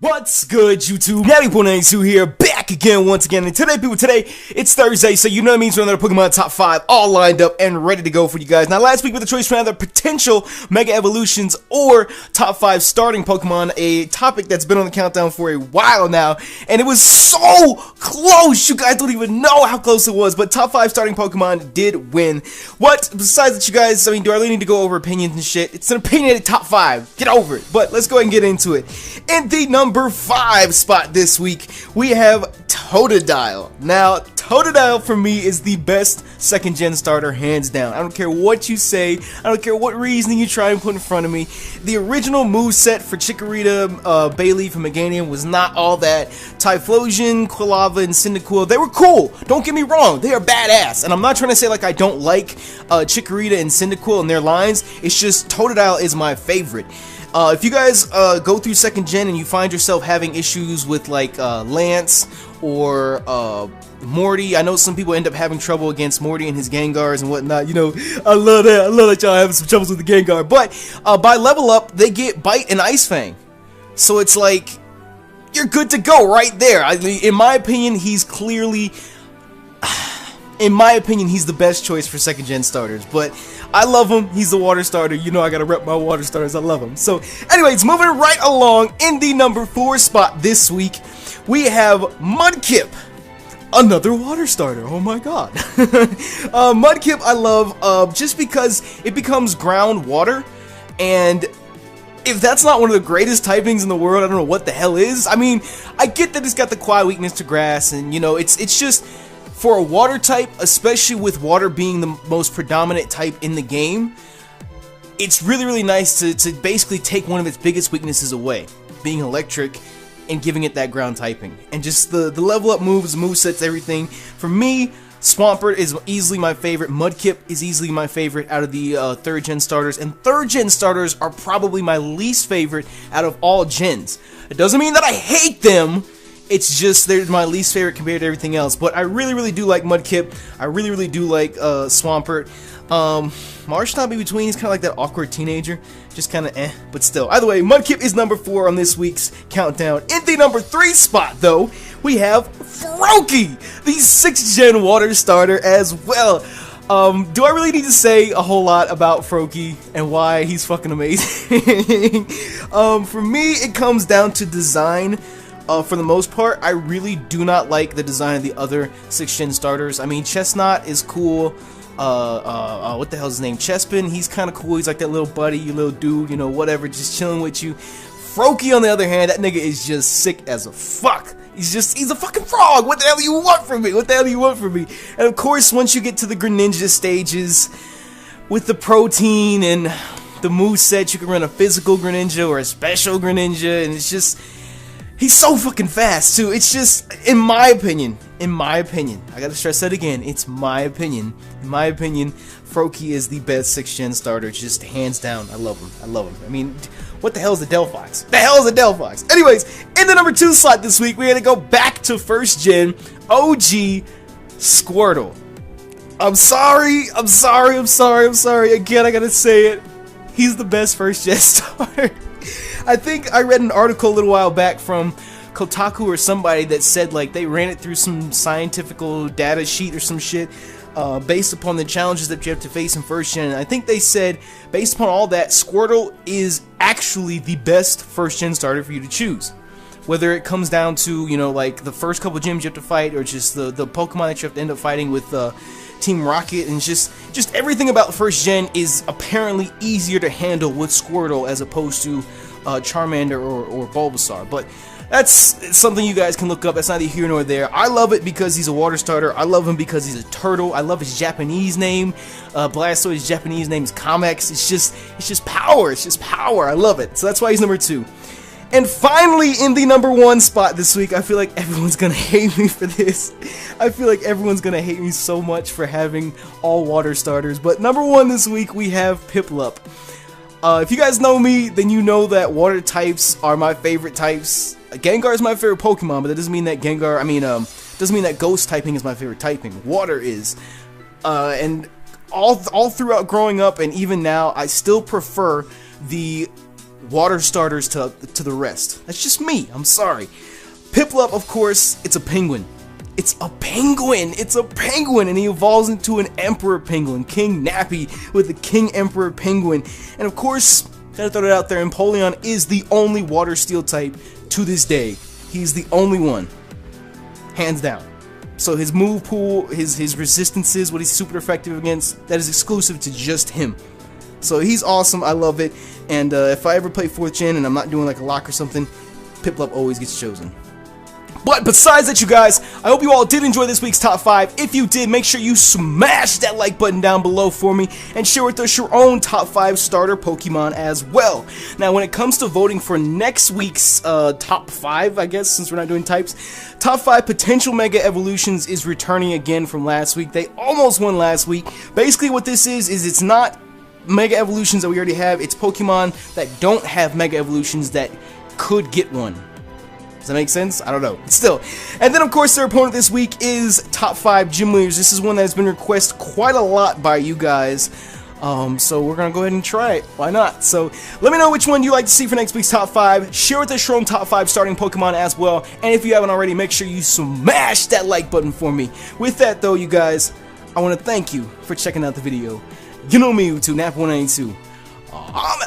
What's good, YouTube? Poemsforkids here, back again once again. And today, it's Thursday, so you know what it means. We're another Pokemon Top 5 all lined up and ready to go for you guys. Now, last week with the choice for either potential Mega Evolutions or Top 5 starting Pokemon, a topic that's been on the countdown for a while now, and it was so close. You guys don't even know how close it was, but Top 5 starting Pokemon did win. What? Besides that, you guys, I mean, do I really need to go over opinions and shit? It's an opinionated Top 5. Get over it. But let's go ahead and get into it. In the number 5 spot this week, we have Totodile. Now, Totodile for me is the best second gen starter, hands down. I don't care what you say, I don't care what reasoning you try and put in front of me. The original moveset for Chikorita, Bayleef, and Meganium was not all that. Typhlosion, Quilava, and Cyndaquil, they were cool. Don't get me wrong, they are badass. And I'm not trying to say like I don't like Chikorita and Cyndaquil and their lines, it's just Totodile is my favorite. If you guys go through second gen and you find yourself having issues with like Lance or Morty, I know some people end up having trouble against Morty and his Gengars and whatnot. You know, I love that y'all having some troubles with the Gengar. But by level up, they get Bite and Ice Fang, so it's like you're good to go right there. I mean, in my opinion, he's clearly. In my opinion, he's the best choice for second gen starters, but I love him. He's the water starter. You know I gotta rep my water starters. I love him. So anyways, moving right along, in the number 4 spot this week, we have Mudkip. Another water starter. Oh my god. Mudkip I love just because it becomes ground water, and if that's not one of the greatest typings in the world, I don't know what the hell is. I mean, I get that it's got the quiet weakness to grass, and you know, it's just for a water type, especially with water being the most predominant type in the game, it's really nice to basically take one of its biggest weaknesses away, being electric, and giving it that ground typing. And just the level up moves, movesets, everything. For me, Swampert is easily my favorite. Mudkip is easily my favorite out of the 3rd gen starters. And 3rd gen starters are probably my least favorite out of all gens. It doesn't mean that I hate them. It's just they're my least favorite compared to everything else. But I really do like Mudkip. I really do like Swampert. Marshtomp in between, he's kind of like that awkward teenager. Just kind of but still. Either way, Mudkip is number 4 on this week's countdown. In the number 3 spot, though, we have Froakie, the 6th gen water starter as well. Do I really need to say a whole lot about Froakie and why he's fucking amazing? For me, it comes down to design. For the most part, I really do not like the design of the other 6th gen starters. I mean, Chestnut is cool. What the hell's his name? Chespin, he's kind of cool. He's like that little buddy, you little dude, you know, whatever, just chilling with you. Froakie, on the other hand, that nigga is just sick as a fuck. He's a fucking frog. What the hell do you want from me? What the hell do you want from me? And of course, once you get to the Greninja stages, with the protein and the moveset, you can run a physical Greninja or a special Greninja, and it's just... he's so fucking fast, too. It's just, in my opinion, I gotta stress that again, it's my opinion. In my opinion, Froakie is the best 6th gen starter, just hands down. I love him. I mean, what the hell is a Delphox? The hell is a Delphox? Anyways, in the number 2 slot this week, we're gonna go back to 1st gen, OG Squirtle. I'm sorry. Again, I gotta say it. He's the best 1st gen starter. I think I read an article a little while back from Kotaku or somebody that said like they ran it through some scientific data sheet or some shit based upon the challenges that you have to face in 1st gen. And I think they said, based upon all that, Squirtle is actually the best 1st gen starter for you to choose. Whether it comes down to, you know, like the first couple gyms you have to fight, or just the Pokemon that you have to end up fighting with Team Rocket, and just everything about 1st gen is apparently easier to handle with Squirtle as opposed to Charmander or Bulbasaur. But that's something you guys can look up. That's neither here nor there. I love it because he's a water starter. I love him because he's a turtle. I love his Japanese name. Blastoise's Japanese name is Kamex. It's just power. It's just power. I love it. So that's why he's number 2. And finally, in the number 1 spot this week, I feel like everyone's gonna hate me for this. I feel like everyone's gonna hate me so much for having all water starters. But number 1 this week, we have Piplup. If you guys know me, then you know that water types are my favorite types. Gengar is my favorite Pokemon, but that doesn't mean that doesn't mean that Ghost typing is my favorite typing. Water is. And all throughout growing up and even now, I still prefer the water starters to the rest. That's just me. I'm sorry. Piplup, of course, it's a penguin. It's a penguin! It's a penguin! And he evolves into an emperor penguin, King Nappy, with the King Emperor Penguin. And of course, gotta throw it out there, Empoleon is the only water steel type to this day. He's the only one. Hands down. So his move pool, his resistances, what he's super effective against, that is exclusive to just him. So he's awesome, I love it. And if I ever play 4th gen and I'm not doing like a lock or something, Piplup always gets chosen. But besides that, you guys, I hope you all did enjoy this week's top 5. If you did, make sure you smash that like button down below for me and share with us your own top 5 starter Pokemon as well. Now, when it comes to voting for next week's top 5, I guess, since we're not doing types, top 5 potential Mega Evolutions is returning again from last week. They almost won last week. Basically, what this is it's not Mega Evolutions that we already have. It's Pokemon that don't have Mega Evolutions that could get one. Does that make sense? I don't know. But still. And then, of course, their opponent this week is top 5 gym leaders. This is one that has been requested quite a lot by you guys. So we're going to go ahead and try it. Why not? So let me know which one you like to see for next week's top 5. Share with us your own top 5 starting Pokemon as well. And if you haven't already, make sure you smash that like button for me. With that, though, you guys, I want to thank you for checking out the video. You know me, YouTube, Nap192. I'm